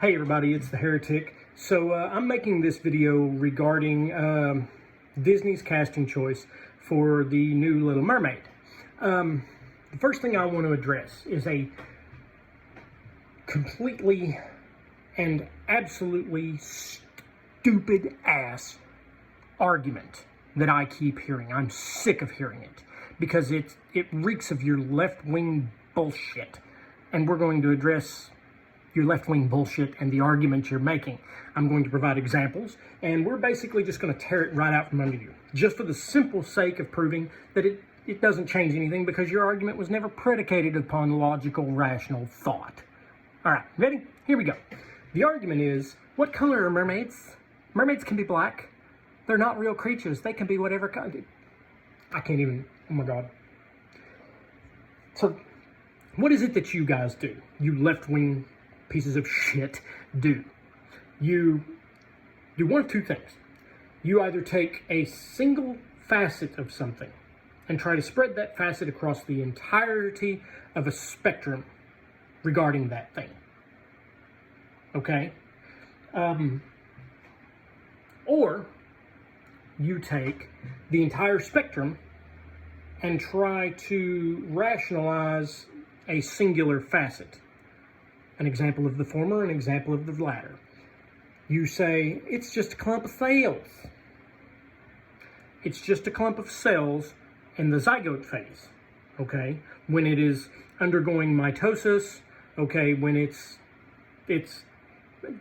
Hey everybody, it's the Heretic. So I'm making this video regarding Disney's casting choice for the new Little Mermaid. The first thing I want to address is a completely and absolutely stupid ass argument that I keep hearing. I'm sick of hearing it because it reeks of your left-wing bullshit, and we're going to address your left-wing bullshit and the argument you're making. I'm going to provide examples, and we're basically just going to tear it right out from under you, just for the simple sake of proving that it doesn't change anything because your argument was never predicated upon logical, rational thought. All right, ready? Here we go. The argument is, what color are mermaids? Mermaids can be black. They're not real creatures. They can be whatever kind. I can't even, oh my God. So, what is it that you guys do? You left-wing pieces of shit do. You do one of two things. You either take a single facet of something and try to spread that facet across the entirety of a spectrum regarding that thing. Okay? Or you take the entire spectrum and try to rationalize a singular facet. An example of the former, an example of the latter. You say, it's just a clump of cells. It's just a clump of cells in the zygote phase, okay? When it is undergoing mitosis, okay, when it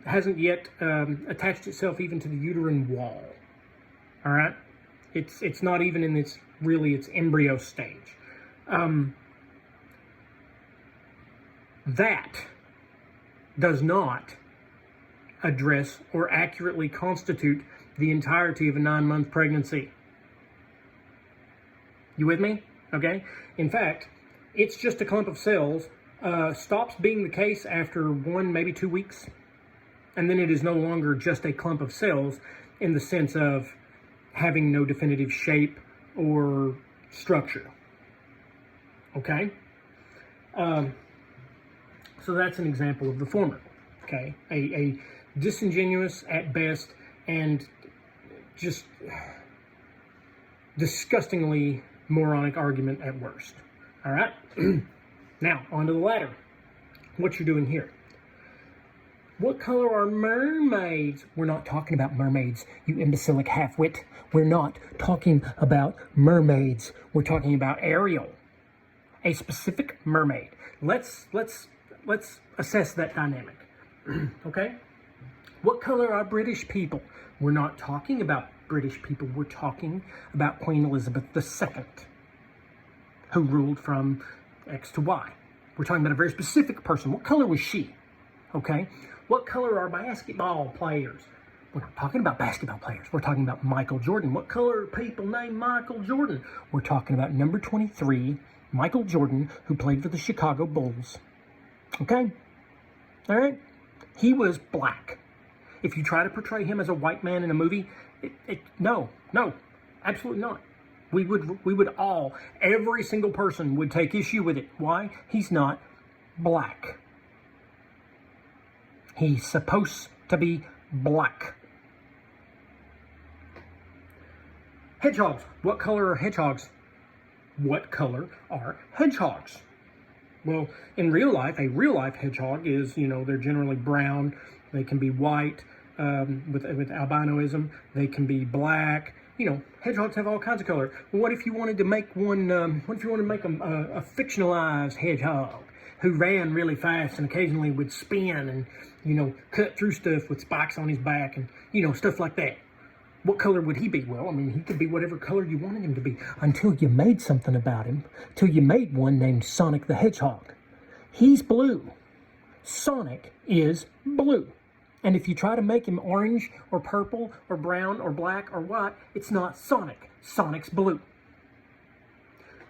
hasn't yet attached itself even to the uterine wall, all right? It's not even in its embryo stage. That does not address or accurately constitute the entirety of a 9-month pregnancy. You with me? Okay? In fact, it's just a clump of cells, stops being the case after 1, maybe 2 weeks, and then it is no longer just a clump of cells in the sense of having no definitive shape or structure. Okay? So that's an example of the former, okay? A disingenuous at best and just disgustingly moronic argument at worst, all right? Now, on to the latter. What you're doing here. What color are mermaids? We're not talking about mermaids, you imbecilic halfwit. We're not talking about mermaids. We're talking about Ariel, a specific mermaid. Let's assess that dynamic, okay? What color are British people? We're not talking about British people. We're talking about Queen Elizabeth II, who ruled from X to Y. We're talking about a very specific person. What color was she, okay? What color are basketball players? We're not talking about basketball players. We're talking about Michael Jordan. What color are people named Michael Jordan? We're talking about number 23, Michael Jordan, who played for the Chicago Bulls. Okay? All right? He was black. If you try to portray him as a white man in a movie, no, absolutely not. We would all, every single person would take issue with it. Why? He's not black. He's supposed to be black. Hedgehogs. What color are hedgehogs? What color are hedgehogs? Well, in real life, a real-life hedgehog is, they're generally brown. They can be white with albinoism. They can be black. Hedgehogs have all kinds of color. Well, what if you wanted to make one, what if you wanted to make a fictionalized hedgehog who ran really fast and occasionally would spin and, cut through stuff with spikes on his back and, stuff like that? What color would he be? Well, he could be whatever color you wanted him to be until you made something about him, till you made one named Sonic the Hedgehog. He's blue. Sonic is blue. And if you try to make him orange or purple or brown or black or white, it's not Sonic. Sonic's blue.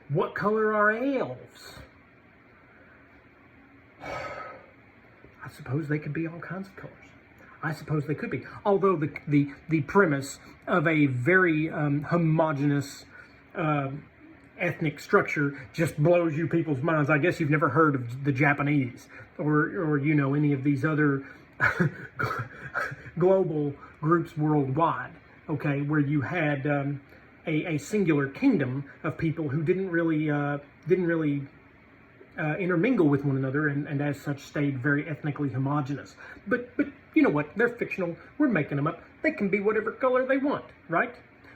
What color are elves? I suppose they could be all kinds of colors. I suppose they could be. Although the premise of a very homogeneous ethnic structure just blows you people's minds. I guess you've never heard of the Japanese or any of these other global groups worldwide, okay, where you had a singular kingdom of people who didn't really intermingle with one another, and as such stayed very ethnically homogenous. But you know what? They're fictional. We're making them up. They can be whatever color they want, right?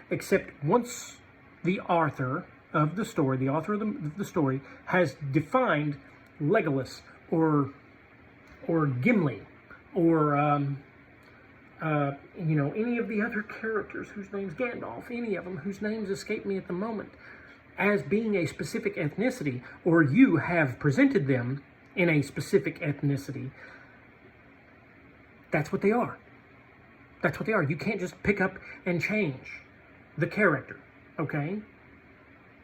Except once the author of the story, the story, has defined Legolas or Gimli or you know, any of the other characters whose names, Gandalf, any of them whose names escape me at the moment, as being a specific ethnicity, or you have presented them in a specific ethnicity, that's what they are. That's what they are. You can't just pick up and change the character, okay?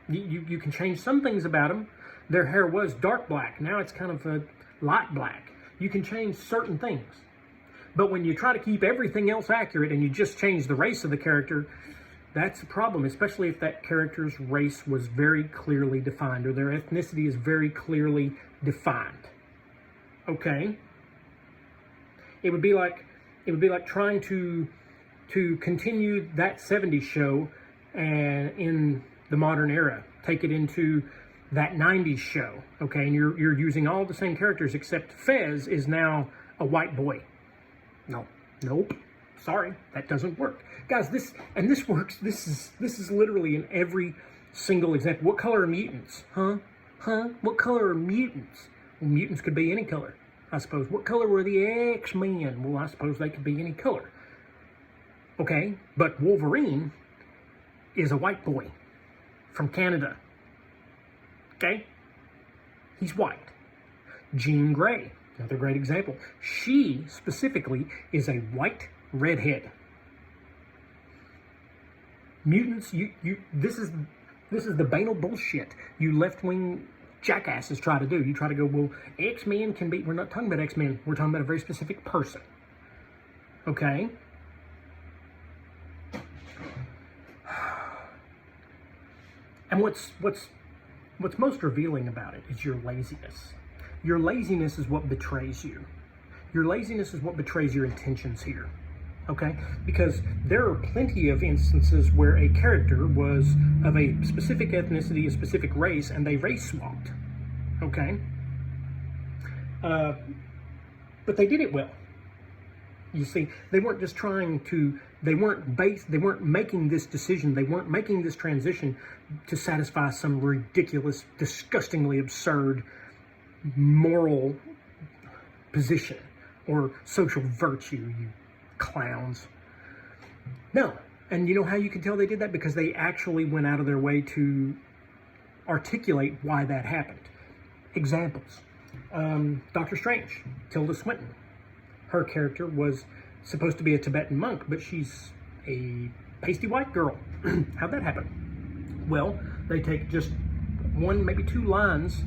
You can change some things about them. Their hair was dark black. Now it's kind of a light black. You can change certain things. But when you try to keep everything else accurate and you just change the race of the character, that's a problem, especially if that character's race was very clearly defined or their ethnicity is very clearly defined. Okay? It would be like trying to continue that 70s show and in the modern era, take it into that 90s show, okay? And you're using all the same characters except Fez is now a white boy. Nope. Sorry, that doesn't work. Guys, this works. This is literally in every single example. What color are mutants? Huh? What color are mutants? Well, mutants could be any color, I suppose. What color were the X-Men? Well, I suppose they could be any color. Okay, but Wolverine is a white boy from Canada. Okay? He's white. Jean Grey, another great example. She specifically is a white redhead. Mutants, this is the banal bullshit you left-wing jackasses try to do. You try to go, well, X-Men can be, we're not talking about X-Men, we're talking about a very specific person. Okay? And what's most revealing about it is your laziness. Your laziness is what betrays you. Your laziness is what betrays your intentions here. Okay? Because there are plenty of instances where a character was of a specific ethnicity, a specific race, and they race swapped. Okay? But they did it well. You see, they weren't just trying to, they weren't making this decision, they weren't making this transition to satisfy some ridiculous, disgustingly absurd moral position or social virtue, you clowns. No. And you know how you can tell they did that? Because they actually went out of their way to articulate why that happened. Examples. Doctor Strange, Tilda Swinton. Her character was supposed to be a Tibetan monk, but she's a pasty white girl. How'd that happen? Well, they take just one, maybe two lines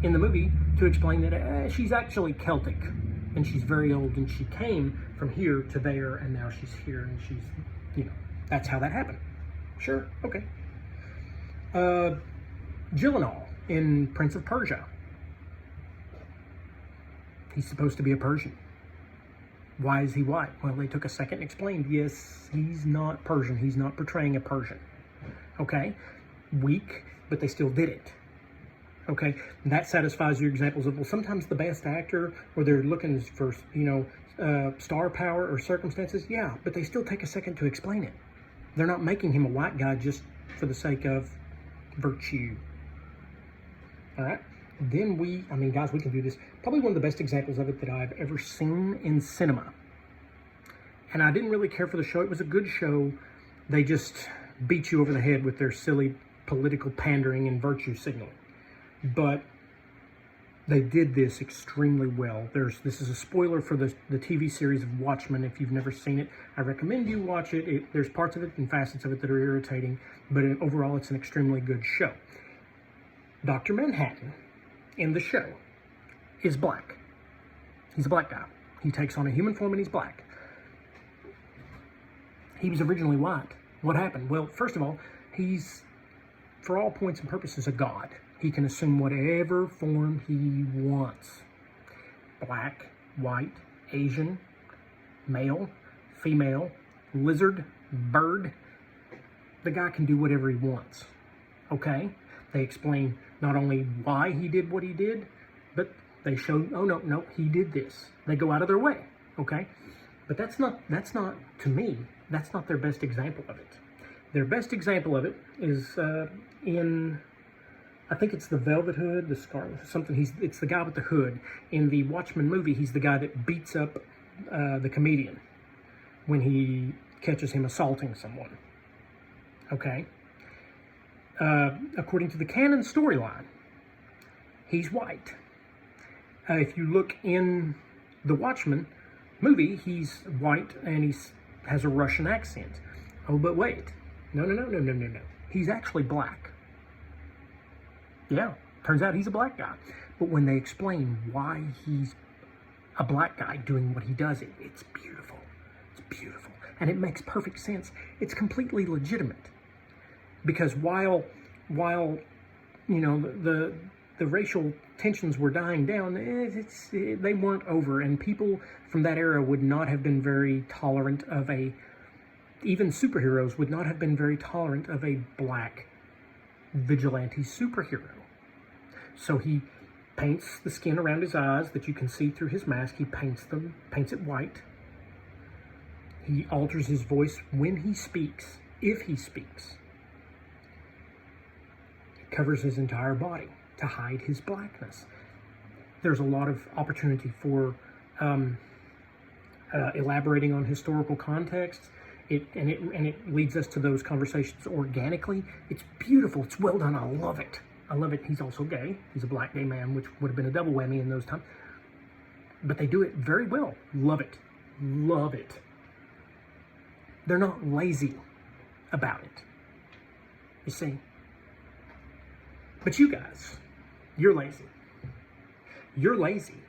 in the movie to explain that she's actually Celtic, and she's very old, and she came from here to there, and now she's here, and she's, you know, that's how that happened. Sure, okay. Gyllenhaal in Prince of Persia. He's supposed to be a Persian. Why is he white? Well, they took a second and explained, yes, he's not Persian. He's not portraying a Persian. Okay? Weak, but they still did it. Okay? And that satisfies your examples of, well, sometimes the best actor, or they're looking for, you know, star power or circumstances, yeah, but they still take a second to explain it. They're not making him a white guy just for the sake of virtue. All right? Then guys, we can do this. Probably one of the best examples of it that I've ever seen in cinema. And I didn't really care for the show. It was a good show. They just beat you over the head with their silly political pandering and virtue signaling. But they did this extremely well. This is a spoiler for the TV series of Watchmen. If you've never seen it, I recommend you watch it. There's parts of it and facets of it that are irritating, but overall it's an extremely good show. Dr. Manhattan in the show is black. He's a black guy. He takes on a human form and he's black. He was originally white. What happened? Well, first of all, he's, for all points and purposes, a god. He can assume whatever form he wants. Black, white, Asian, male, female, lizard, bird. The guy can do whatever he wants, okay? They explain not only why he did what he did, but they show, oh no, he did this. They go out of their way, okay? But that's not, to me, that's not their best example of it. Their best example of it is in, I think it's the Velvet Hood, the Scarlet, something. It's the guy with the hood. In the Watchmen movie, he's the guy that beats up the comedian when he catches him assaulting someone. Okay? According to the canon storyline, he's white. If you look in the Watchmen movie, he's white and he has a Russian accent. Oh, but wait. No. He's actually black. Yeah, turns out he's a black guy. But when they explain why he's a black guy doing what he does, it's beautiful. It's beautiful. And it makes perfect sense. It's completely legitimate. Because while you know, the racial tensions were dying down, they weren't over. And people from that era would not have been very tolerant of even superheroes would not have been very tolerant of a black vigilante superhero. So he paints the skin around his eyes that you can see through his mask. He paints it white. He alters his voice when he speaks, if he speaks. He covers his entire body to hide his blackness. There's a lot of opportunity for elaborating on historical context. It leads us to those conversations organically. It's beautiful. It's well done. I love it. I love it. He's also gay. He's a black gay man, which would have been a double whammy in those times. But they do it very well. Love it. Love it. They're not lazy about it. You see? But you guys, you're lazy. You're lazy.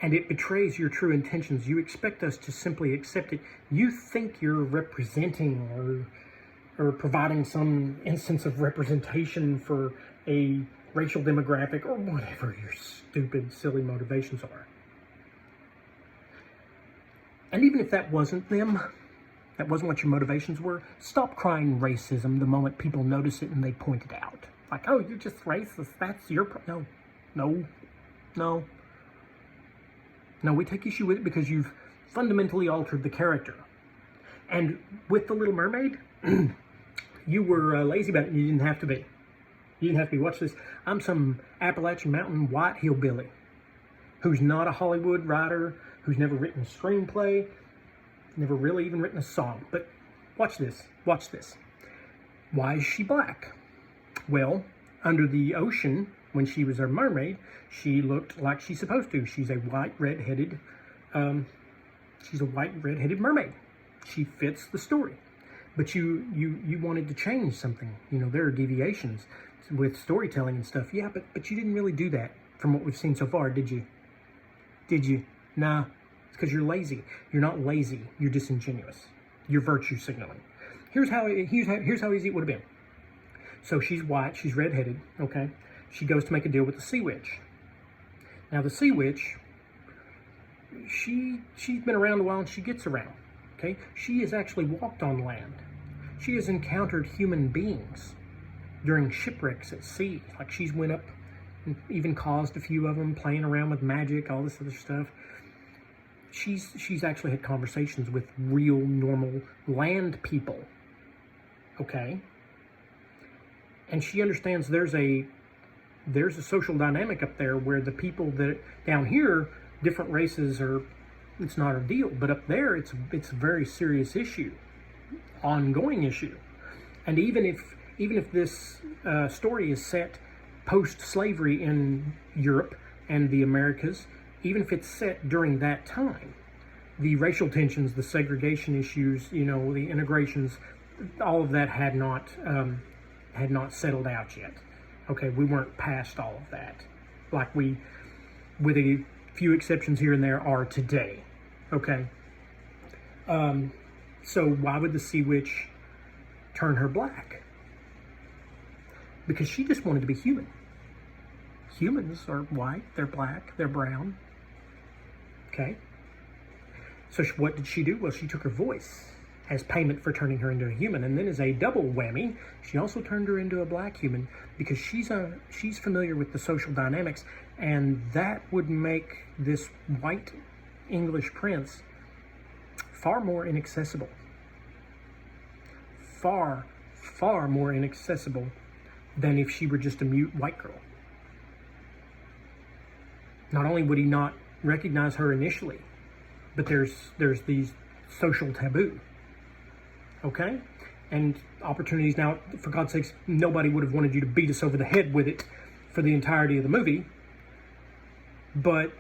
And it betrays your true intentions. You expect us to simply accept it. You think you're representing or providing some instance of representation for a racial demographic or whatever your stupid, silly motivations are. And even if that wasn't them, that wasn't what your motivations were, stop crying racism the moment people notice it and they point it out. Like, oh, you're just racist. That's your problem. No. No, we take issue with it because you've fundamentally altered the character. And with The Little Mermaid, you were lazy about it. You didn't have to be. You didn't have to be. Watch this. I'm some Appalachian Mountain white hillbilly who's not a Hollywood writer, who's never written a screenplay, never really even written a song. But watch this. Watch this. Why is she black? Well, under the ocean, when she was a mermaid, she looked like she's supposed to. She's a white, red-headed, mermaid. She fits the story. But you wanted to change something. You know, there are deviations with storytelling and stuff. Yeah, but you didn't really do that from what we've seen so far, did you? Did you? Nah, it's because you're lazy. You're not lazy. You're disingenuous. You're virtue signaling. Here's how easy it would have been. So she's white. She's red-headed. Okay. She goes to make a deal with the sea witch. Now the sea witch, she's been around a while and she gets around. Okay, she has actually walked on land. She has encountered human beings during shipwrecks at sea. Like she's went up and even caused a few of them, playing around with magic, all this other stuff. She's actually had conversations with real, normal land people. Okay, and she understands there's a social dynamic up there where the people that down here, different races are, it's not a deal, but up there it's a very serious issue, ongoing issue. And even if this story is set post-slavery in Europe and the Americas, even if it's set during that time, the racial tensions, the segregation issues, you know, the integrations, all of that had not settled out yet. Okay, we weren't past all of that, like we, with a few exceptions here and there, are today. Okay, so why would the sea witch turn her black? Because she just wanted to be human. Humans are white, they're black, they're brown. Okay, So what did she do? Well, she took her voice as payment for turning her into a human, and then as a double whammy, she also turned her into a black human because she's familiar with the social dynamics, and that would make this white English prince far more inaccessible. Far, far more inaccessible than if she were just a mute white girl. Not only would he not recognize her initially, but there's these social taboo. Okay? And opportunities now, for God's sakes, nobody would have wanted you to beat us over the head with it for the entirety of the movie. But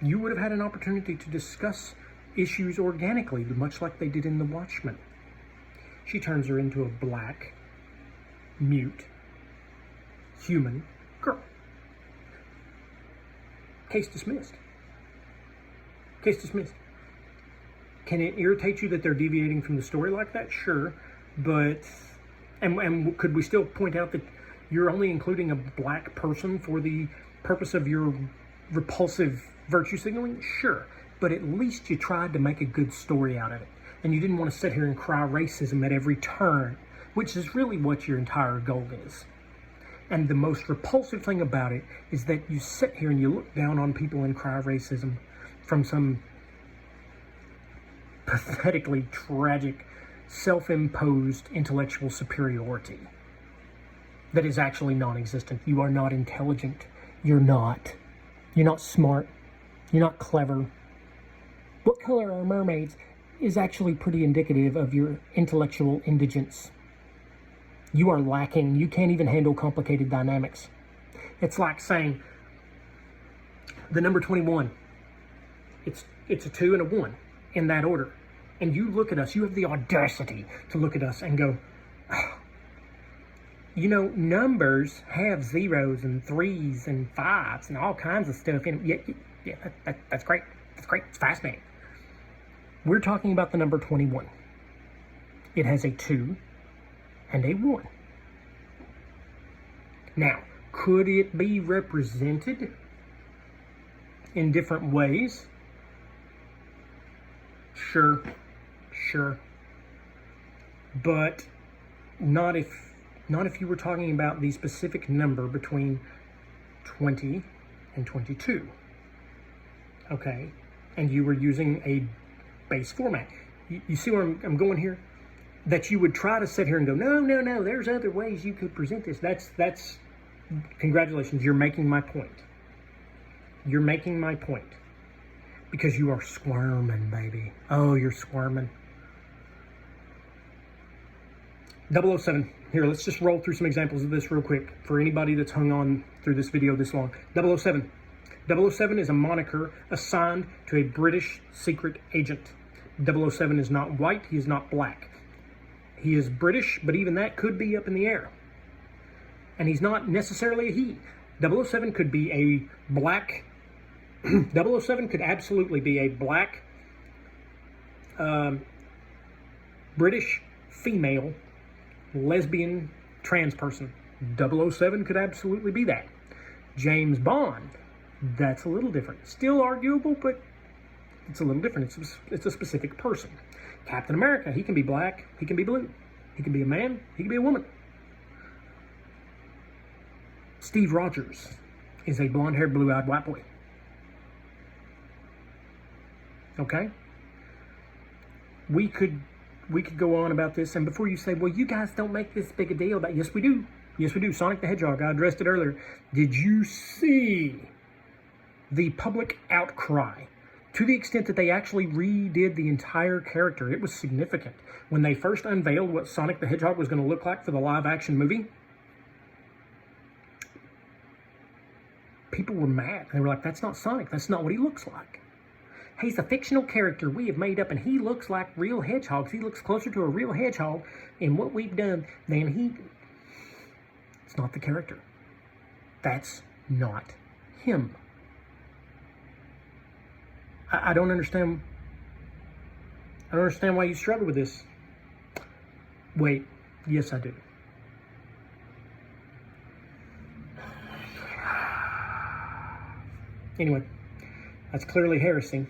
you would have had an opportunity to discuss issues organically, much like they did in The Watchmen. She turns her into a black, mute, human girl. Case dismissed. Case dismissed. Can it irritate you that they're deviating from the story like that? Sure. But, and could we still point out that you're only including a black person for the purpose of your repulsive virtue signaling? Sure. But at least you tried to make a good story out of it. And you didn't want to sit here and cry racism at every turn, which is really what your entire goal is. And the most repulsive thing about it is that you sit here and you look down on people and cry racism from some pathetically tragic, self-imposed intellectual superiority that is actually non-existent. You are not intelligent. You're not. You're not smart. You're not clever. What color are mermaids is actually pretty indicative of your intellectual indigence. You are lacking. You can't even handle complicated dynamics. It's like saying the number 21. It's a 2 and a 1 in that order. And you look at us, you have the audacity to look at us and go, oh, you know, numbers have 0s and 3s and 5s and all kinds of stuff in it. Yeah, that's great. That's great. It's fascinating. We're talking about the number 21. It has a 2 and a 1. Now, could it be represented in different ways? Sure. But not if you were talking about the specific number between 20 and 22. Okay? And you were using a base format. You see where I'm going here? That you would try to sit here and go, no, there's other ways you could present this. That's congratulations, you're making my point. You're making my point. Because you are squirming, baby. Oh, you're squirming. 007. Here, let's just roll through some examples of this real quick for anybody that's hung on through this video this long. 007. 007 is a moniker assigned to a British secret agent. 007 is not white. He is not black. He is British, but even that could be up in the air. And he's not necessarily a he. 007 could be a black... 007 could absolutely be a black British female lesbian trans person. 007 could absolutely be that. James Bond, that's a little different. Still arguable, but it's a little different. It's a specific person. Captain America, he can be black, he can be blue. He can be a man, he can be a woman. Steve Rogers is a blonde-haired, blue-eyed white boy. Okay? We could go on about this, and before you say, well, you guys don't make this big a deal about it. Yes, we do. Yes, we do. Sonic the Hedgehog, I addressed it earlier. Did you see the public outcry to the extent that they actually redid the entire character? It was significant. When they first unveiled what Sonic the Hedgehog was going to look like for the live-action movie, people were mad. They were like, that's not Sonic. That's not what he looks like. He's a fictional character we have made up, and he looks like real hedgehogs. He looks closer to a real hedgehog in what we've done than he... It's not the character. That's not him. I don't understand. I don't understand why you struggle with this. Wait. Yes, I do. Anyway, that's clearly heresy.